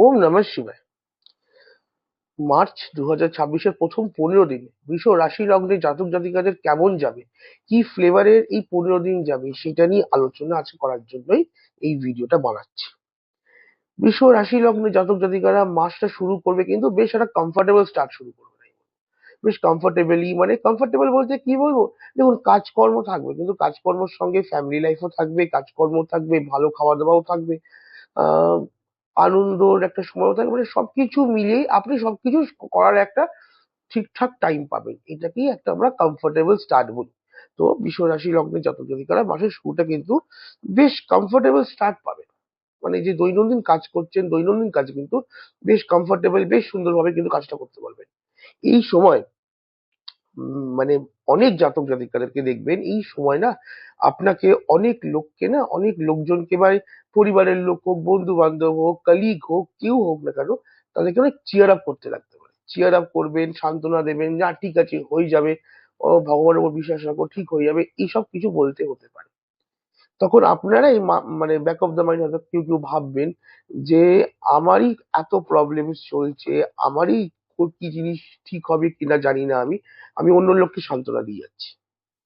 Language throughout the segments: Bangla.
ওম নমঃ শিবায়। মার্চ 2026-এর প্রথম 15 দিনে বৃষ রাশি লগ্নে জাতক জাতিকাদের কেমন যাবে, কি ফ্লেভারের এই 15 দিন যাবে, সেটা নিয়ে আলোচনা আজকে করার জন্যই এই ভিডিওটা বানাচ্ছি। বৃষ রাশি লগ্নে জাতক জাতিকারা মাসটা শুরু করবে কিন্তু বেশ একটা কমফোর্টেবল স্টার্ট শুরু করবে। বেশ কমফোর্টেবলি, মানে কমফোর্টেবল বলতে কি বলবো, দেখুন কাজকর্ম থাকবে কিন্তু কাজকর্মের সঙ্গে ফ্যামিলি লাইফও থাকবে, কাজকর্ম থাকবে, ভালো খাওয়া দাওয়াও থাকবে, আহ আনন্দর একটা সময়ও থাকবে, মানে সবকিছু মিলিয়ে আপনি সবকিছু করার একটা ঠিকঠাক টাইম পাবেন। এটাকেই একটা আমরা কমফোর্টেবল স্টার্ট বলি। তো বৃষ রাশি লগ্নে জাতক জাতিকারা মাসের শুরুটা কিন্তু বেশ কমফোর্টেবল স্টার্ট পাবেন। মানে যে দৈনন্দিন কাজ করছেন, দৈনন্দিন কাজ কিন্তু বেশ কমফোর্টেবল, বেশ সুন্দরভাবে কিন্তু কাজটা করতে পারবেন এই সময়। মানে অনেক জাতক জাতিকাদেরকে দেখবেন এই সময় না, আপনাকে অনেক লোককে না, অনেক লোকজনকে, বা পরিবারের লোক হোক, বন্ধু বান্ধব হোক, কলিগ হোক, কেউ হোক না কেন, তাদেরকে অনেক চিয়ার আপ করতে লাগতে পারে। চিয়ার আপ করবেন, সান্ত্বনা দেবেন, না ঠিক আছে হয়ে যাবে, ও ভগবানের উপর বিশ্বাস রাখো, ঠিক হয়ে যাবে, এইসব কিছু বলতে হতে পারে। তখন আপনারা এই মানে ব্যাক অফ দ্য মাইন্ড হয়তো কেউ কেউ ভাববেন যে আমারই এত প্রবলেম চলছে, আমারই কি জিনিস ঠিক হবে কিনা জানি না, আমি আমি অন্য লোককে সান্ত্বনা দিয়ে যাচ্ছি।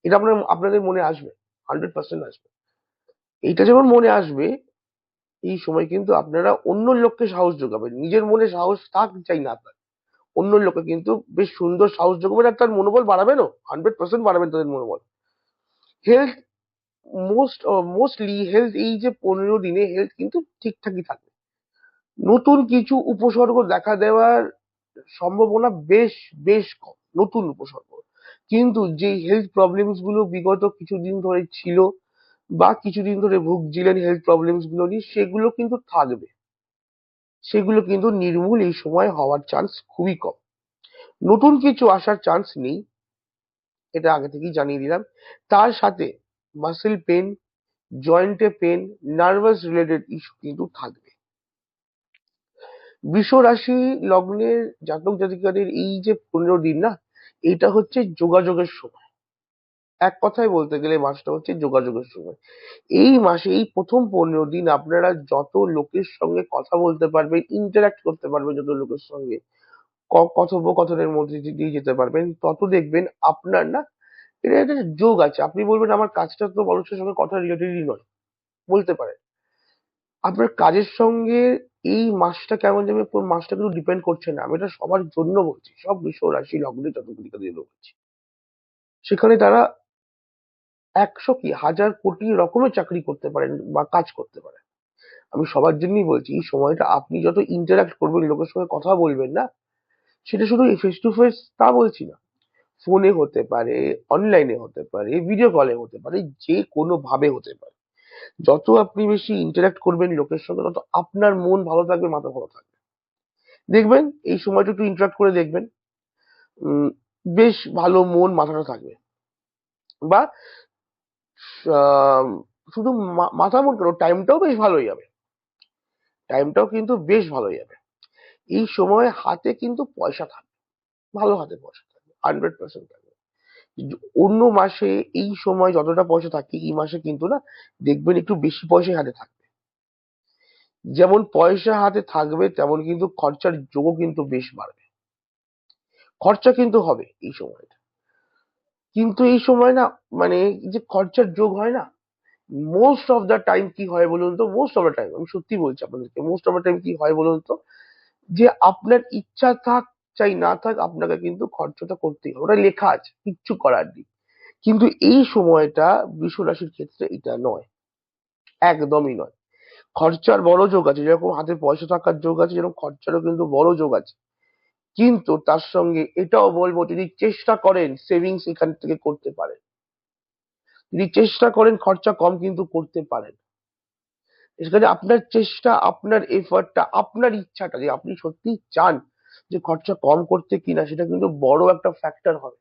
এটা আপনাদের মনে আসবে, 100% আসবে। এইটা যেমন মনে আসবে, এই সময় কিন্তু আপনারা অন্য লোককে সাহস যোগাবেন। নিজের মনে সাহস থাক চাই না থাক, অন্য লোকে কিন্তু বেশ সুন্দর সাহস যোগাবেন, আর তার মনোবল বাড়াবেনও, 100% বাড়াবেন তাদের মনোবল। হেলথ, মোস্টলি হেলথ, এই যে 15 দিনে হেলথ কিন্তু ঠিকঠাকই থাকবে। নতুন কিছু উপসর্গ দেখা দেওয়ার সম্ভাবনা বেশ বেশ কম, নতুন উপসর্গ। কিন্তু যে হেলথ প্রবলেমস গুলো বিগত কিছুদিন ধরে ছিল বা কিছুদিন ধরে ভুগছিলেন হেলথ প্রবলেমস গুলো নিয়ে, সেগুলো কিন্তু থাকবে, সেগুলো কিন্তু নির্মূল এই সময় হওয়ার চান্স খুবই কম। নতুন কিছু আসার চান্স নেই, এটা আগে থেকেই জানিয়ে দিলাম। তার সাথে মাসেল পেন, জয়েন্টে পেন, নার্ভাস রিলেটেড ইস্যু কিন্তু থাকবে। বৃষ রাশি লগ্নের জাতক জাতিকাদের এই যে 15 দিন না, এইটা হচ্ছে যোগাযোগের সময়। এক কথায় বলতে গেলে মাসটা হচ্ছে যোগাযোগের সময়। এই মাসে এই প্রথম 15 দিন আপনারা যত লোকের সঙ্গে কথা বলতে পারবেন, ইন্টারাক্ট করতে পারবেন যত লোকের সঙ্গে, কথোপকথনের মধ্যে দিয়ে যেতে পারবেন, তত দেখবেন আপনার না, এটা একটা যোগ আছে। আপনি বলবেন আমার কাজটা তো মানুষের সঙ্গে কথা রিলেটেডই নয়, বলতে পারেন। আপনার কাজের সঙ্গে এই মাসটা কেমন যাবে, কোন মাসটা কিন্তু ডিপেন্ড করছে না, আমি এটা সবার জন্য বলছি, সব বৃষ রাশি লগ্নে যত জাতিকাদের বলছি। সেখানে তারা 100 কি 1000 কোটি রকমের চাকরি করতে পারেন বা কাজ করতে পারেন। আমি সবার জন্যই বলছি, এই সময়টা আপনি যত ইন্টারাক্ট করবেন, লোকের সঙ্গে কথা বলবেন না, সেটা শুধু ফেস টু ফেস তা বলছি না, ফোনে হতে পারে, অনলাইনে হতে পারে, ভিডিও কলে হতে পারে, যে কোনো ভাবে হতে পারে। যত আপনি বেশি ইন্টারাক্ট করবেন লোকের সঙ্গে, তত আপনার মন ভালো থাকবে, মাথা ভালো থাকবে। দেখবেন এই সময়টা একটু ইন্টারাক্ট করে দেখবেন, উম, বেশ ভালো মন মাথাটা থাকবে। বা আহ, শুধু মাথা মন কেন, টাইমটাও বেশ ভালোই যাবে, টাইমটাও কিন্তু বেশ ভালোই যাবে। এই সময় হাতে কিন্তু পয়সা থাকবে, ভালো হাতে পয়সা থাকবে, 100% থাকবে। অন্য মাসে এই সময় যতটা পয়সা থাকে, এই মাসে কিন্তু না, দেখবেন একটু বেশি পয়সা হাতে থাকবে। যেমন পয়সা হাতে থাকবে, তেমন কিন্তু খরচার যোগও কিন্তু বেশ বাড়বে, খরচা কিন্তু হবে এই সময়টা। কিন্তু এই সময় না, মানে যে খরচার যোগ হয় না, মোস্ট অফ দ্য টাইম কি হয় বলুন তো, মোস্ট অফ দ্য টাইম, আমি সত্যি বলছি আপনাদেরকে, মোস্ট অফ দ্য টাইম কি হয় বলুন তো, যে আপনার ইচ্ছা থাক চাই না থাক, আপনাকে কিন্তু খরচাটা করতেই হবে, ওটা লেখা আছে, কিচ্ছু করার নেই। কিন্তু এই সময়টা বৃষ রাশির ক্ষেত্রে এটা নয়, একদমই নয়। খরচার বড় যোগ আছে, যেরকম হাতে পয়সা থাকার যোগ আছে, যেরকম খরচারও কিন্তু বড় যোগ আছে। কিন্তু তার সঙ্গে এটাও বলবো, যদি চেষ্টা করেন সেভিংস এখান থেকে করতে পারেন, যদি চেষ্টা করেন খরচা কম কিন্তু করতে পারেন। সেখানে আপনার চেষ্টা, আপনার এফর্টটা, আপনার ইচ্ছাটা, যে আপনি সত্যি চান যে খরচা কম করতে কিনা, সেটা কিন্তু বড় একটা ফ্যাক্টর হবে।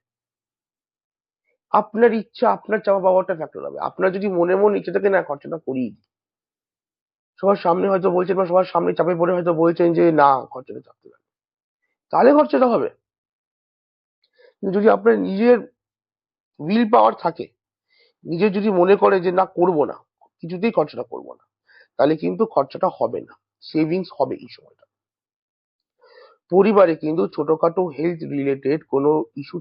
আপনার ইচ্ছা, আপনার চাওয়া পাওয়াটা ফ্যাক্টর হবে। আপনার যদি মনে মন ইচ্ছে থাকে না খরচাটা করিয়ে দিই, সবার সামনে হয়তো বলছেন বা সবার সামনে চাপে পড়ে হয়তো বলছেন যে না খরচাটা চাপতে হবে, তাহলে খরচাটা হবে। কিন্তু যদি আপনার নিজের উইল পাওয়ার থাকে, নিজের যদি মনে করে যে না করবো না, কিছুতেই খরচাটা করবো না, তাহলে কিন্তু খরচাটা হবে না, সেভিংস হবে এই সময়টা। পরিবারে কিন্তু ছোটখাটো হেলথ রিলেটেড কোনো ইস্যু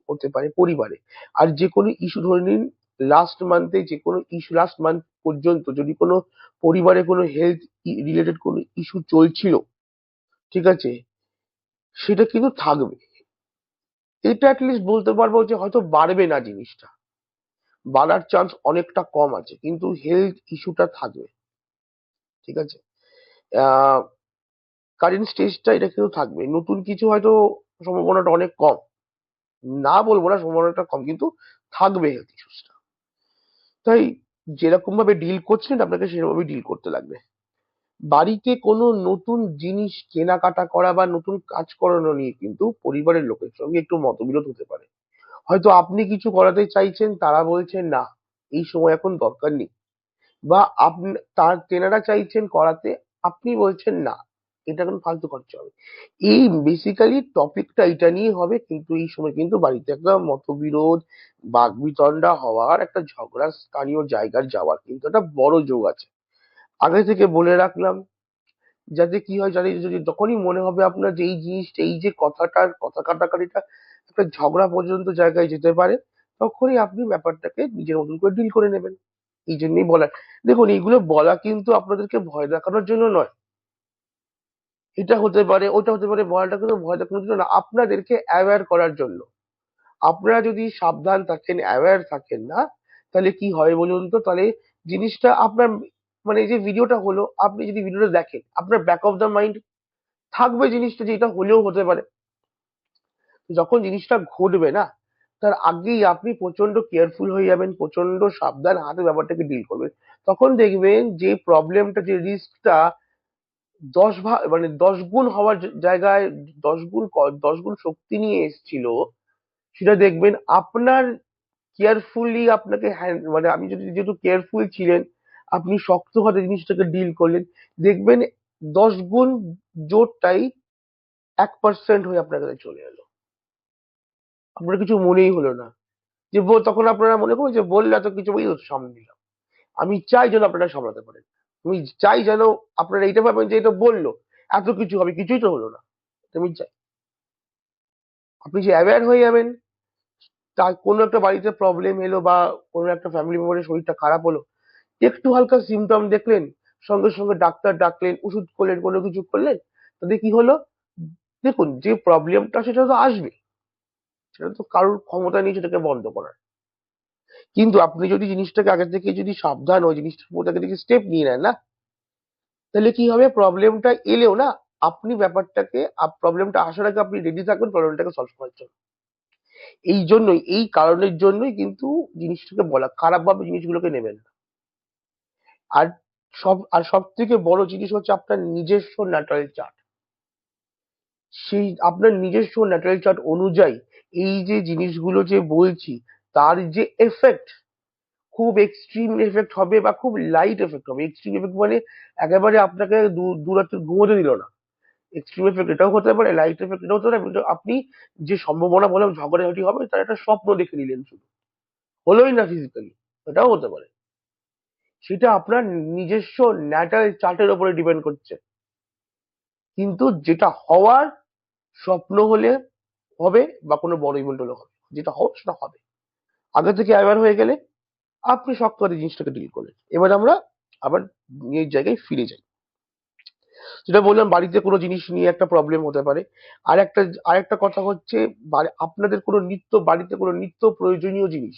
হতে পারে পরিবারে। আর যে কোনো ইস্যু ধরে নিন, লাস্ট মান্থ পর্যন্ত যদি কোনো পরিবারে কোনো হেলথ রিলেটেড কোনো ইস্যু চলছিল, ঠিক আছে, সেটা কিন্তু থাকবে। এটা অ্যাটলিস্ট বলতে পারবো যে হয়তো বাড়বে না, জিনিসটা বাড়ার চান্স অনেকটা কম আছে, কিন্তু হেলথ ইস্যুটা থাকবে। ঠিক আছে, আহ কারেন্ট স্টেজটা এটা কিন্তু থাকবে, নতুন কিছু হয়তো সম্ভাবনাটা অনেক কম, না বলবো না সম্ভাবনাটা কম, কিন্তু থাকবে হেলথ ইস্যুসটা। তাই যেরকম ভাবে ডিল করছেন আপনাকে সেরকম ভাবে ডিল করতে লাগবে। বাড়িতে কোনো নতুন জিনিস কেনাকাটা করা বা নতুন কাজ করানো নিয়ে কিন্তু পরিবারের লোকের সঙ্গে একটু মতবিরোধ হতে পারে। হয়তো আপনি কিছু করাতে চাইছেন, তারা বলছেন না, এই সময় এখন দরকার নেই। বা আপনি, তেনারা চাইছেন করাতে, আপনি বলছেন না, এটা এখন ফালতু খরচা হবে। এই বেসিক্যালি টপিকটা এটা নিয়ে হবে, কিন্তু এই সময় কিন্তু বাড়িতে একটা মতবিরোধ, বাকবিতণ্ডা হওয়ার, একটা ঝগড়া স্থানীয় জায়গার যাওয়ার কিন্তু একটা বড় যোগ আছে। আগে থেকে বলে রাখলাম, যাতে কি হয়, যাতে যদি যখনই মনে হবে আপনার যে এই জিনিসটা, এই যে কথা কাটাকাটিটা একটা ঝগড়া পর্যন্ত জায়গায় যেতে পারে, তখনই আপনি ব্যাপারটাকে নিজের মতন করে ডিল করে নেবেন। এই জন্যই বলা। দেখুন, এইগুলো বলা কিন্তু আপনাদেরকে ভয় দেখানোর জন্য নয়, এটা হতে পারে ওটা হতে পারে বলাটা কিন্তু ভয় দেখানোর জন্য না, আপনাদেরকে অ্যাওয়্যার করার জন্য। আপনারা যদি সাবধান থাকেন, অ্যাওয়্যার থাকেন না, তাহলে কি হয় বলুন তো, তাহলে জিনিসটা আপনার, মানে এই যে ভিডিওটা হলো, আপনি যদি ভিডিওটা দেখেন, আপনার ব্যাক অফ দ্য মাইন্ড থাকবে জিনিসটা যে এটা হলেও হতে পারে। যখন জিনিসটা ঘটবে না, তার আগেই আপনি প্রচন্ড কেয়ারফুল হয়ে যাবেন, প্রচন্ড সাবধান হাতে ব্যাপারটাকে ডিল করবেন। তখন দেখবেন যে প্রবলেমটা, যে রিস্কটা 10 ভাগ, মানে 10 গুণ হওয়ার জায়গায় 10 গুণ, 10 গুণ শক্তি নিয়ে এসেছিল, সেটা দেখবেন আপনার কেয়ারফুলি আপনাকে মানে আপনি যদি, যেহেতু কেয়ারফুল ছিলেন, আপনি শক্ত হাতে জিনিসটাকে ডিল করলেন, দেখবেন 10 গুণ জোরটাই 1% হয়ে আপনার কাছে চলে এলো, আপনার কিছু মনেই হলো না। যে তখন আপনারা মনে করবেন যে বললে এত কিছু বই সামনে নিলাম। আমি চাই যেন আপনারা সামলাতে পারেন, আমি চাই যেন আপনারা এইটা ভাবেন যে এটা বললো এত কিছু হবে, কিছুই তো হলো না। এটা আমি চাই আপনি যে অ্যাওয়্যার হয়ে যাবেন, তার কোনো একটা বাড়িতে প্রবলেম এলো বা কোনো একটা ফ্যামিলি মেম্বারের শরীরটা খারাপ হলো, একটু হালকা সিমটম দেখলেন, সঙ্গে সঙ্গে ডাক্তার ডাকলেন, ওষুধ করলেন, কোনো কিছু করলেন, তাতে কি হলো, দেখুন যে প্রবলেমটা সেটা তো আসবে, সেটা তো কারোর ক্ষমতা নেই সেটাকে বন্ধ করার। কিন্তু আপনি যদি জিনিসটাকে আগে থেকে যদি সাবধান ওই জিনিসটার উপর আগে থেকে স্টেপ নিয়ে নেন না, তাহলে কি হবে, প্রবলেমটা এলেও না, আপনি ব্যাপারটাকে, প্রবলেমটা আসার আগে আপনি রেডি থাকবেন প্রবলেমটাকে সলভ করার জন্য। এই জন্যই, এই কারণের জন্যই কিন্তু জিনিসটাকে বলা, খারাপ ভাবে জিনিসগুলোকে নেবেন না। আর সব থেকে বড় জিনিস হচ্ছে আপনার নিজস্ব ন্যাচারাল চার্ট। সেই আপনার নিজস্ব ন্যাচারাল চার্ট অনুযায়ী এই যে জিনিসগুলো যে বলছি, তার যে এফেক্ট, খুব এক্সট্রিম এফেক্ট হবে বা খুব লাইট এফেক্ট হবে। এক্সট্রিম এফেক্ট মানে একেবারে আপনাকে দু রাত্রি ঘুমোতে দিল না, এক্সট্রিম এফেক্ট এটাও হতে পারে, লাইট এফেক্ট এটাও হতে পারে। কিন্তু আপনি যে সম্ভাবনা বললাম ঝগড়াঝাটি হবে, তার একটা স্বপ্ন দেখে নিলেন শুধু, হলোই না ফিজিক্যালি, এটাও হতে পারে। সেটা আপনার নিজস্ব ন্যাচারাল চার্টের উপরে ডিপেন্ড করছে। কিন্তু যেটা হওয়ার, স্বপ্ন হলে হবে বা কোনো বড় ইভেন্ট হলে হবে, যেটা হবে সেটা হবে। আগে থেকে অ্যাওয়্যার হয়ে গেলে আপনি শক্ত করে জিনিসটাকে ডিল করলেন। এবার আমরা আবার এই জায়গায় ফিরে যাই। যেটা বললাম, বাড়িতে কোনো জিনিস নিয়ে একটা প্রবলেম হতে পারে। আরেকটা কথা হচ্ছে, আপনাদের কোনো বাড়িতে কোনো নিত্য প্রয়োজনীয় জিনিস,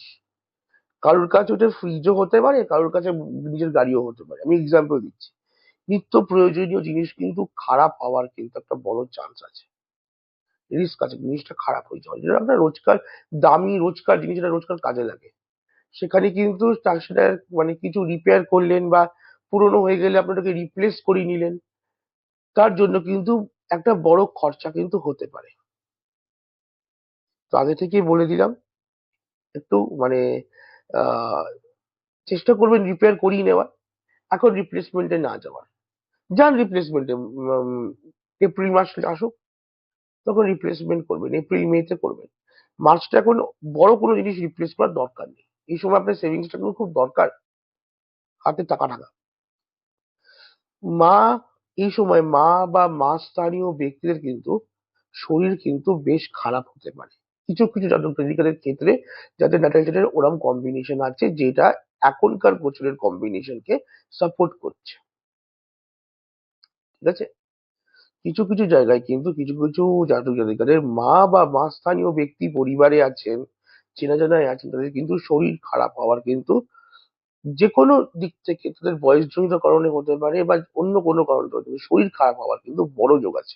কারোর কাছে ওটা ফ্রিজও হতে পারে, কারোর কাছে নিজের গাড়িও হতে পারে। আমি এক্সাম্পল দিচ্ছি, নিত্য প্রয়োজনীয় জিনিস কিন্তু খারাপ হওয়ার কিন্তু একটা বড় চান্স আছে, রিস্ক আছে জিনিসটা খারাপ হয়ে যাওয়ার। যেটা আপনার রোজকার দামি রোজকার জিনিস, যেটা রোজকার কাজে লাগে, সেখানে কিন্তু তার সেটা, মানে কিছু রিপেয়ার করলেন বা পুরনো হয়ে গেলে আপনি ওটাকে রিপ্লেস করিয়ে নিলেন, তার জন্য কিন্তু একটা বড় খরচা কিন্তু হতে পারে। তো আগে থেকেই বলে দিলাম, একটু মানে আহ চেষ্টা করবেন রিপেয়ার করিয়ে নেওয়ার, এখন রিপ্লেসমেন্টে না যাওয়ার। যান রিপ্লেসমেন্টে, এপ্রিল মাস আসুক, তখন রিপ্লেসমেন্ট করবেন, এপ্রিল মে তে করবেন। মার্চটা এখন বড় কোনো জিনিস রিপ্লেস করার দরকার নেই, এই সময় আপনার সেভিংসটা কিন্তু খুব দরকার, হাতে টাকা থাকা। মা এই সময় মা বা মা স্থানীয় ব্যক্তিদের কিন্তু শরীর কিন্তু বেশ খারাপ হতে পারে। কিছু কিছু জাতক জাতিকাদের ক্ষেত্রে যাদের ন্যাটাল চার্টের ওরম কম্বিনেশন আছে যেটা এখনকার গোচরের কম্বিনেশনকে সাপোর্ট করছে। ঠিক আছে? কিছু কিছু জায়গায় কিন্তু কিছু কিছু জাতক জাতিকাদের মা বা মা স্থানীয় ব্যক্তি পরিবারে আছেন, চেনা জানায় আছেন, তাদের কিন্তু শরীর খারাপ হওয়ার কিন্তু যে কোনো দিক থেকে, তাদের বয়সজনিত কারণে হতে পারে বা অন্য কোনো কারণে হতে পারে, শরীর খারাপ হওয়ার কিন্তু বড় যোগ আছে।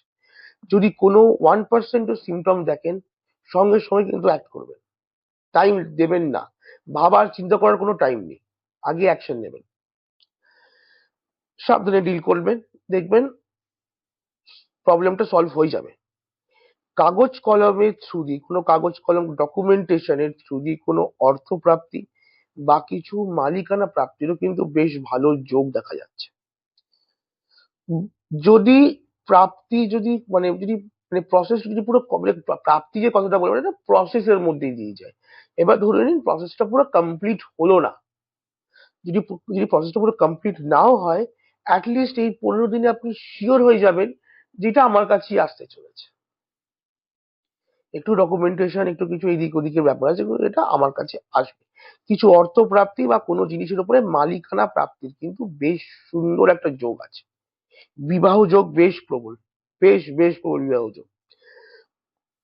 যদি কোনো 1% ও সিমটম দেখেন, সঙ্গে সঙ্গে কিন্তু অ্যাক্ট করবেন, টাইম দেবেন না, ভাবার চিন্তা করার কোনো টাইম নেই, আগে অ্যাকশন নেবেন, সাবধানে ডিল করবেন, দেখবেন প্রবলেমটা সলভ হয়ে যাবে। কাগজ কলমের থ্রু দিয়ে, কোনো কাগজ কলম ডকুমেন্টেশনের থ্রু দিয়ে কোনো অর্থপ্রাপ্তি বা কিছু মালিকানা প্রাপ্তিরও কিন্তু বেশ ভালো যোগ দেখা যাচ্ছে। উম, যদি প্রাপ্তি যদি মানে প্রসেস যদি পুরো মানে প্রাপ্তি যে কথাটা বলবো এটা প্রসেসের মধ্যেই দিয়ে যায়। এবার ধরে নিন প্রসেসটা পুরো কমপ্লিট হলো না, যদি প্রসেসটা পুরো কমপ্লিট নাও হয়, অ্যাটলিস্ট এই 15 দিনে আপনি শিওর হয়ে যাবেন যেটা আমার কাছেই আসতে চলেছে। একটু ডকুমেন্টেশন, একটু কিছু এদিক ওদিকের ব্যাপার আছে, কিন্তু এটা আমার কাছে আসবে। কিছু অর্থ প্রাপ্তি বা কোনো জিনিসের উপরে মালিকানা প্রাপ্তির কিন্তু বেশ সুন্দর একটা যোগ আছে। বিবাহ যোগ বেশ প্রবল, বেশ বেশ প্রবল বিবাহ যোগ।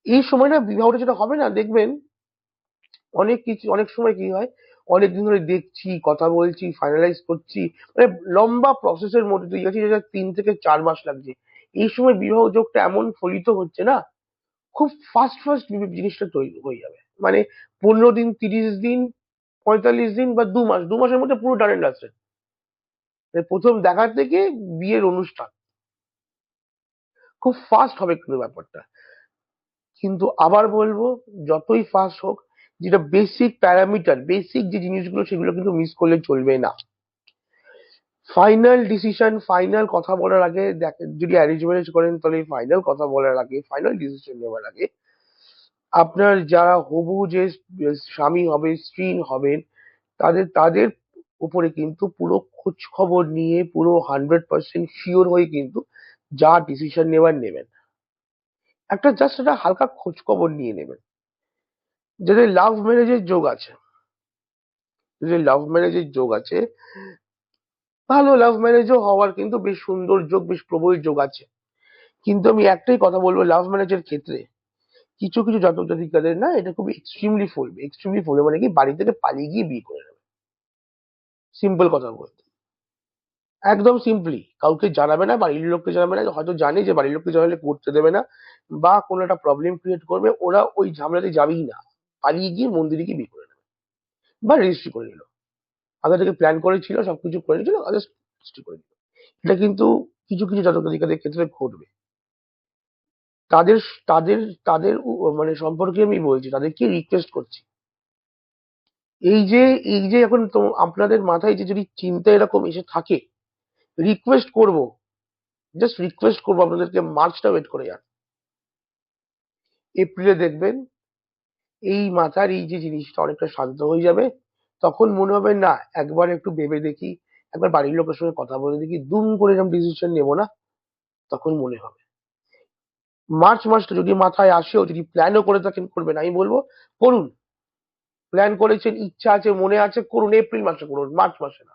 এই সময়টা বিবাহটা যেটা হবে না, দেখবেন অনেক কিছু, অনেক সময় কি হয়, অনেকদিন ধরে দেখছি, কথা বলছি, ফাইনালাইজ করছি, মানে লম্বা প্রসেসের মধ্যে দিয়ে যাচ্ছি, যেটা 3 থেকে 4 মাস লাগছে। এই সময় বিবাহ যোগটা এমন ফলিত হচ্ছে না, খুব ফাস্ট ফাস্ট জিনিসটা তৈরি হয়ে যাবে। মানে 15 দিন, 30 দিন, 45 দিন বা 2 মাস, 2 মাসের মধ্যে পুরো ডান এন্ড ডাস্টেড। প্রথম দেখা থেকে বিয়ের অনুষ্ঠান খুব ফাস্ট হবে কিন্তু ব্যাপারটা। কিন্তু আবার বলবো, যতই ফাস্ট হোক, যেটা বেসিক প্যারামিটার, বেসিক যে জিনিসগুলো সেগুলো কিন্তু মিস করলে চলবে না। ফাইনাল ডিসিশন, ফাইনাল কথা বলার আগে যদি অ্যারেঞ্জ ম্যারেজ করেন তাহলে ফাইনাল কথা বলার আগে, ফাইনাল ডিসিশন নেওয়ার আগে আপনার যারা হবু যে স্বামী হবে, স্ত্রী হবেন, তাদের তাদের উপরে কিন্তু পুরো খোঁজ খবর নিয়ে, পুরো 100% শিওর হয়ে কিন্তু যা ডিসিশন নেবার নেবেন। একটা জাস্ট একটা হালকা খোঁজ খবর নিয়ে নেবেন। যাদের লাভ ম্যারেজের যোগ আছে, যাদের লাভ ম্যারেজের যোগ আছে, ভালো লাভ ম্যারেজও হওয়ার কিন্তু বেশ সুন্দর যোগ, বেশ প্রবল যোগ আছে। কিন্তু আমি একটাই কথা বলবো লাভ ম্যারেজের ক্ষেত্রে, কিছু কিছু জাতক জাতিকাদের না এটা খুব এক্সট্রিমলি ফলবে। এক্সট্রিমলি ফলবে মানে কি, বাড়ি থেকে পালিয়ে গিয়ে বিয়ে করে নেবে। সিম্পল কথা বলতে, একদম সিম্পলি কাউকে জানাবে না, বাড়ির লোককে জানাবে না, হয়তো জানে যে বাড়ির লোককে জানালে করতে দেবে না বা কোনো একটা প্রবলেম ক্রিয়েট করবে, ওরা ওই ঝামেলাতে যাবেই না, পালিয়ে গিয়ে মন্দিরে গিয়ে বিয়ে করে নেবে বা রেজিস্ট্রি করে নিল। আগে থেকে প্ল্যান করেছিল, সবকিছু করে নিয়েছিল, জাস্ট রেজিস্ট্রি করে নিল। এটা কিন্তু কিছু কিছু জাতক জাতিকাদের ক্ষেত্রে ঘটবে। তাদের তাদের তাদের মানে সম্পর্কে আমি বলছি, তাদেরকে রিকোয়েস্ট করছি, এই যে এই যে এখন তো আপনাদের মাথায় যে যদি চিন্তা এরকম এসে থাকে, রিকোয়েস্ট করব, জাস্ট রিকোয়েস্ট করবো আপনাদেরকে, মার্চটা ওয়েট করে যান। এপ্রিলে দেখবেন এই মাথার এই যে জিনিসটা অনেকটা শান্ত হয়ে যাবে। তখন মনে হবে না, একবার একটু ভেবে দেখি, একবার বাড়ির লোকের সঙ্গে কথা বলে দেখি, দুম করে এরকম ডিসিশন নেবো না। তখন মনে হবে। মার্চ মাসটা যদি মাথায় আসেও, যদি প্ল্যানও করে থাকেন, করবেন, আমি বলবো করুন। প্ল্যান করেছেন, ইচ্ছা আছে, মনে আছে, করুন। এপ্রিল মাসে করুন, মার্চ মাসে না।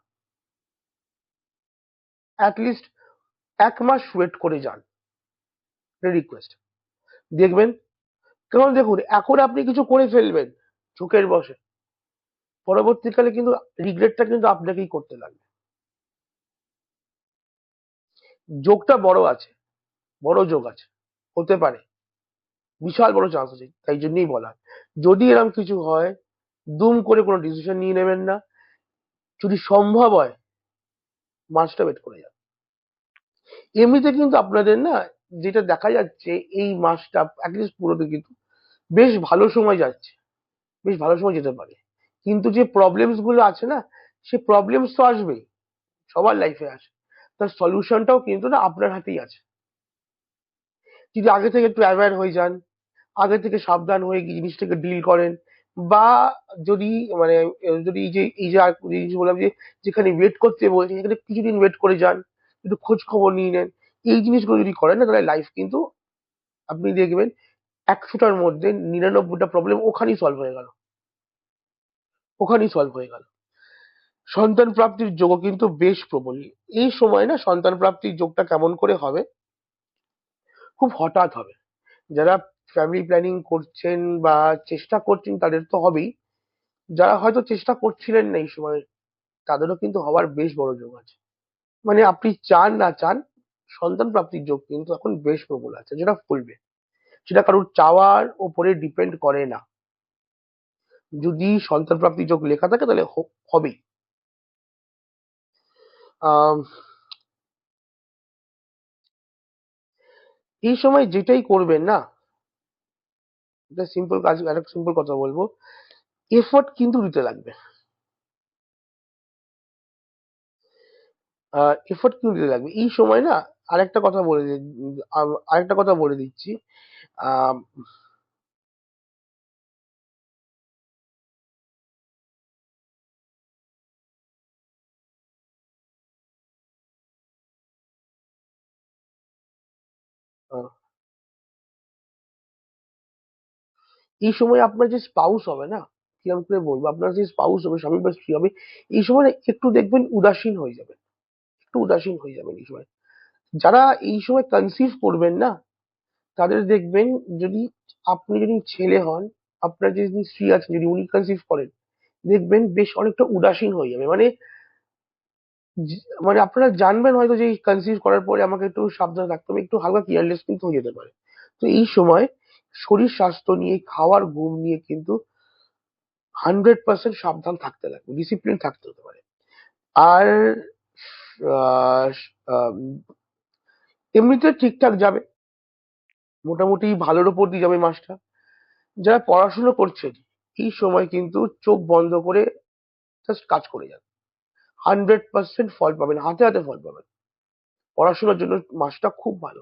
অ্যাটলিস্ট 1 মাস ওয়েট করে যান, রিকোয়েস্ট। দেখবেন, কারণ দেখুন এখন আপনি কিছু করে ফেলবেন ঝোঁকের বশে, পরবর্তীকালে কিন্তু রিগ্রেটটা কিন্তু আপনাকেই করতে লাগবে। যোগটা বড় আছে, বড় যোগ আছে, হতে পারে, বিশাল বড় চান্স আছে, তাই জন্যই বলা। যদি এরকম কিছু হয়, দুম করে কোনো ডিসিশন নিয়ে নেবেন না। যদি সম্ভব হয়, মাসটা ওয়েট করে যান। এমনিতে কিন্তু আপনাদের না, যেটা দেখা যাচ্ছে এই মাসটা অ্যাটলিস্ট পুরোটা কিন্তু বেশ ভালো সময় যাচ্ছে, বেশ ভালো সময় যেতে পারে। কিন্তু যে প্রবলেমস গুলো আছে না, সে প্রবলেমস তো আসবেই, সবার লাইফে আসে, তার সলিউশনটাও কিন্তু না আপনার হাতেই আছে। যদি আগে থেকে একটু অ্যাওয়্যার হয়ে যান, আগে থেকে সাবধান হয়ে জিনিসটাকে ডিল করেন, বা যদি মানে যদি এই যে আর জিনিস বললাম যে যেখানে ওয়েট করতে বলছি সেখানে কিছুদিন ওয়েট করে যান, একটু খোঁজ খবর নিয়ে নেন, এই জিনিসগুলো যদি করেন না, তাহলে লাইফ কিন্তু আপনি দেখবেন 100টার মধ্যে 99টা প্রবলেম ওখানেই সলভ হয়ে গেল। সন্তান প্রাপ্তির যোগও কিন্তু বেশ প্রবল। এই সময় না সন্তান প্রাপ্তির যোগটা কেমন করে হবে, খুব হঠাৎ হবে। যারা ফ্যামিলি প্ল্যানিং করছেন বা চেষ্টা করছেন তাদের তো হবেই, যারা হয়তো চেষ্টা করছিলেন না এই সময় তাদেরও কিন্তু হওয়ার বেশ বড় যোগ আছে। মানে আপনি চান না চান, সন্তান প্রাপ্তির যোগ কিন্তু এখন বেশ প্রবল আছে, যেটা ফলবে। সেটা কারোর চাওয়ার ওপরে ডিপেন্ড করে না। যদি সন্তান প্রাপ্তির যোগ লেখা থাকে তাহলে হবেই। আম, এই সময় যেটাই করবেন না, একটা সিম্পল কাজ, একটা সিম্পল কথা বলবো, এফোর্ট কিন্তু দিতে লাগবে। এফোর্ট কিন্তু দিতে লাগবে এই সময় না। আরেকটা কথা বলে আরেকটা কথা বলে দিচ্ছি। আম, আহ, এই সময় আপনার যে স্পাউস হবে না, কিরকম করে বলবো, আপনার যে স্পাউস হবে, স্বামী বা স্ত্রী হবে, এই সময় না একটু দেখবেন উদাসীন হয়ে যাবেন। একটু উদাসীন হয়ে যাবেন এই সময়। যারা এই সময় কনসিভ করবেন না, তাদের দেখবেন, যদি আপনি যদি ছেলে হন, আপনার যদি স্ত্রী আছে, যদি উনি কনসিভ করেন, দেখবেন বেশ অনেকটা উদাসীন হয়ে যাবে। মানে আপনারা জানবেন হয়তো যে কনসিভ করার পরে আমাকে একটু সাবধানে থাকতে হবে, একটু হালকা কেয়ারলেস কিন্তু হয়ে যেতে পারে। তো এই সময় শরীর স্বাস্থ্য নিয়ে, খাওয়ার ঘুম নিয়ে কিন্তু 100% সাবধান থাকতে লাগবে, ডিসিপ্লিন থাকতে হতে পারে। আর আহ, আহ, এমনিতে ঠিকঠাক যাবে, মোটামুটি ভালোর উপর দিয়ে যাবে মাসটা। যারা পড়াশুনো করছেন, এই সময় কিন্তু চোখ বন্ধ করে জাস্ট কাজ করে যান, 100% ফল পাবেন, হাতে হাতে ফল পাবেন। পড়াশোনার জন্য মাসটা খুব ভালো।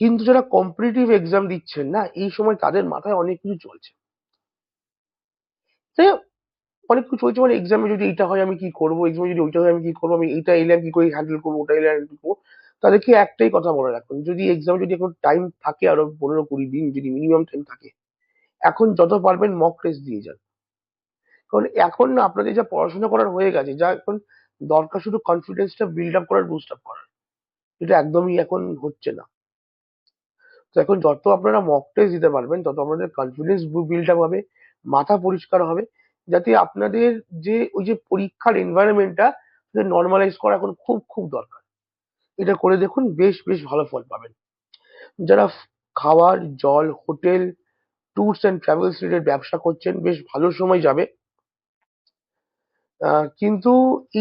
কিন্তু যারা কম্পিটিটিভ এক্সাম দিচ্ছেন না, এই সময় তাদের মাথায় অনেক কিছু চলছে। তাই অনেক কিছু চলছে, মানে এক্সামে যদি এটা হয় আমি কি করবো, এক্সামে যদি ওইটা হয় আমি কি করবো, আমি এইটা এলে আমি কি করে হ্যান্ডেল করবো, ওটা এলে হ্যান্ডেল করবো। তাদেরকে একটাই কথা মনে রাখুন, যদি এক্সামে যদি এখন টাইম থাকে আরো 15-20 দিন, যদি মিনিমাম টাইম থাকে, এখন যত পারবেন মক টেস্ট দিয়ে যান। কারণ এখন না আপনাদের যা পড়াশোনা করার হয়ে গেছে, যা এখন দরকার শুধু কনফিডেন্সটা বিল্ড আপ করার, বুস্ট আপ করার, এটা একদমই এখন হচ্ছে না। তো এখন যত আপনারা মক টেস্ট দিতে পারবেন, তত আপনাদের কনফিডেন্স বিল্ড আপ হবে, মাথা পরিষ্কার হবে, যাতে আপনাদের যে ওই যে পরীক্ষার এনভায়রনমেন্টটা নর্মালাইজ করা এখন খুব খুব দরকার। এটা করে দেখুন, বেশ বেশ ভালো ফল পাবেন। যারা খাবার, জল, hotel, tours and travels related ব্যবসা করছেন, বেশ ভালো সময় যাবে। কিন্তু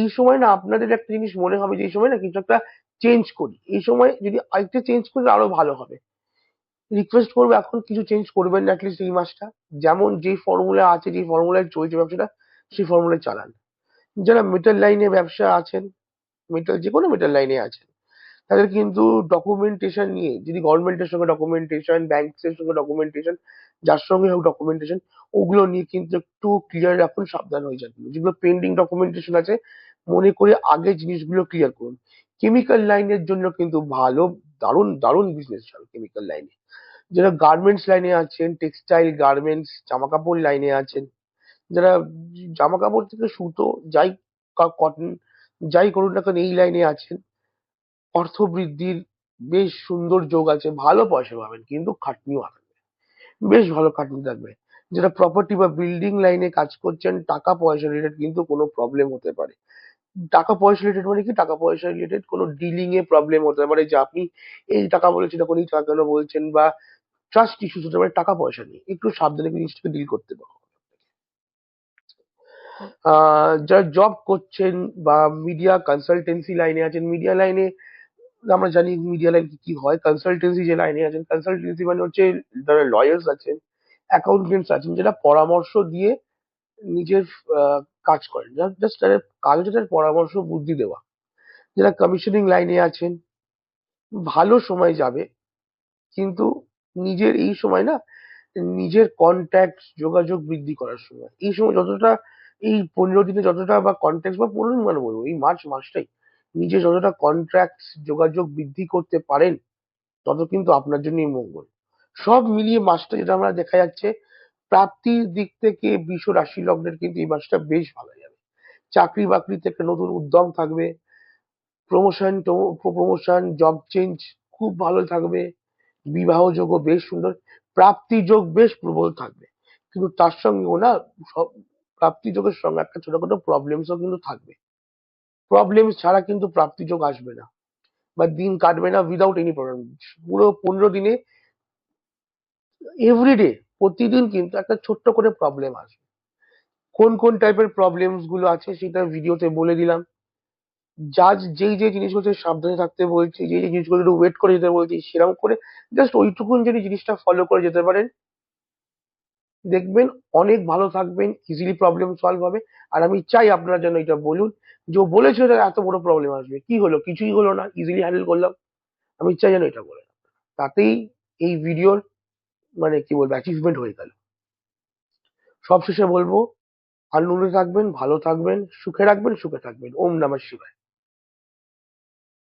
এই সময় না আপনাদের একটা জিনিস মনে হবে যে এই সময় না কিছু একটা চেঞ্জ করি, এই সময় যদি আরেকটা চেঞ্জ করলে আরো ভালো হবে। রিকোয়েস্ট করবো এখন কিছু চেঞ্জ করবেন না অ্যাটলিস্ট এই মাসটা। যেমন যে ফর্মুলা আছে, যে ফর্মুলায় চলছে ব্যবসাটা, সেই ফর্মুলায় চালান। যারা মেটাল লাইনে ব্যবসা আছেন, মেটাল, যে কোনো মেটাল লাইনে আছেন, তাদের কিন্তু ডকুমেন্টেশন নিয়ে, যদি গভর্নমেন্টের সঙ্গে ডকুমেন্টেশন, ব্যাংকের সঙ্গে ডকুমেন্টেশন, যার সঙ্গে হোক ডকুমেন্টেশন, ওগুলো নিয়ে কিন্তু একটু ক্লিয়ার রাখুন, সাবধান হয়ে যান। যেগুলো পেন্ডিং ডকুমেন্টেশন আছে, মনে করে আগে জিনিসগুলো ক্লিয়ার করুন। কেমিক্যাল লাইনের জন্য কিন্তু ভালো, দারুণ দারুণ বিজনেস চলে কেমিক্যাল লাইনে। যারা গার্মেন্টস লাইনে আছেন, টেক্সটাইল, গার্মেন্টস, জামা কাপড় লাইনে আছেন, যারা জামা কাপড় থেকে সুতো, যাই কটন, যাই করুন না কেন এই লাইনে আছেন, অর্থ বৃদ্ধির বেশ সুন্দর যোগ আছে, ভালো পয়সা পাবেন, কিন্তু খাটনিও আছে, বেশ ভালো খাটনি থাকবে। যারা প্রপার্টি বা বিল্ডিং লাইনে কাজ করছেন, টাকা পয়সা রিলেটেড কিন্তু কোনো প্রবলেম হতে পারে। টাকা পয়সা রিলেটেড মানে কি, টাকা পয়সা রিলেটেড কোনো ডিলিং এ প্রবলেম হতে পারে, যে আপনি এই টাকা বলেছেন, এখন এই টাকা কেন বলছেন, বা ট্রাস্ট ইস্যুস হতে পারে টাকা পয়সা নিয়ে, একটু সাবধানে জিনিসটাকে ডিল করতে পারো। যারা জব করছেন বা মিডিয়া কনসালটেন্সি লাইনে আছেন, মিডিয়া লাইনে আমরা জানি মিডিয়া লাইন কি কি হয়। কনসালটেন্সি যে লাইনে আছেন, কনসালটেন্সি মানে হচ্ছে যারা লয়ার্স আছেন, অ্যাকাউন্টেন্টস আছেন, যারা পরামর্শ দিয়ে নিজের আহ, কাজ করেন, জাস্ট তাদের কাজ হচ্ছে তাদের পরামর্শ বুদ্ধি দেওয়া। যারা কমিশনিং লাইনে আছেন, ভালো সময় যাবে, কিন্তু নিজের এই সময় না, নিজের কন্ট্যাক্ট, যোগাযোগ বৃদ্ধি করার সময়। এই সময় যতটা, এই 15 দিনে যতটা, বা কন্ট্যাক্ট বা 15 দিন মানে বলবো, এই মার্চ মাসটাই নিজে যতটা কন্ট্রাক্ট যোগাযোগ বৃদ্ধি করতে পারেন তত কিন্তু আপনার জন্যই মঙ্গল। সব মিলিয়ে মাসটা যেটা আমরা দেখা যাচ্ছে, প্রাপ্তির দিক থেকে বৃষ রাশি লগ্নের কিন্তু এই মাসটা বেশ ভালো যাবে। চাকরি বাকরিতে একটা নতুন উদ্যম থাকবে, প্রমোশন প্রমোশন জব চেঞ্জ খুব ভালো থাকবে, বিবাহ যোগও বেশ সুন্দর, প্রাপ্তি যোগ বেশ প্রবল থাকবে। কিন্তু তার সঙ্গেও না, সব প্রাপ্তি যোগের সঙ্গে একটা ছোটখাটো প্রবলেমসও কিন্তু থাকবে। প্রবলেম ছাড়া কিন্তু প্রাপ্তি যোগ আসবে না বা দিন কাটবে না উইদাউট এনি প্রবলেম। পুরো 15 দিনে এভরিডে প্রতিদিন কিন্তু একটা ছোট্ট করে প্রবলেম আসবে। কোন কোন টাইপের প্রবলেমস গুলো আছে সেটা ভিডিওতে বলে দিলাম। যেই যে জিনিসগুলো থেকে সাবধানে থাকতে বলছি, যে যে জিনিসগুলো একটু ওয়েট করে যেতে বলছি, সেরকম করে জাস্ট ওইটুকুন যদি জিনিসটা ফলো করে যেতে পারেন, দেখবেন অনেক ভালো থাকবেন, ইজিলি প্রবলেম সলভ হবে। আর আমি চাই আপনারা যেন এটা বলুন যে ও বলেছিল যে এত বড় প্রবলেম আসবে, কি হলো? কিছুই হলো না, ইজিলি হ্যান্ডেল করলাম। আমি চাই যেন এটা বলেন, তাতেই এই ভিডিওর মানে কি বলবো অ্যাচিভমেন্ট হয়ে গেল। সবশেষে বলবো, আনন্দে থাকবেন, ভালো থাকবেন, সুখে রাখবেন, সুখে থাকবেন। ওম নমঃ শিবায়।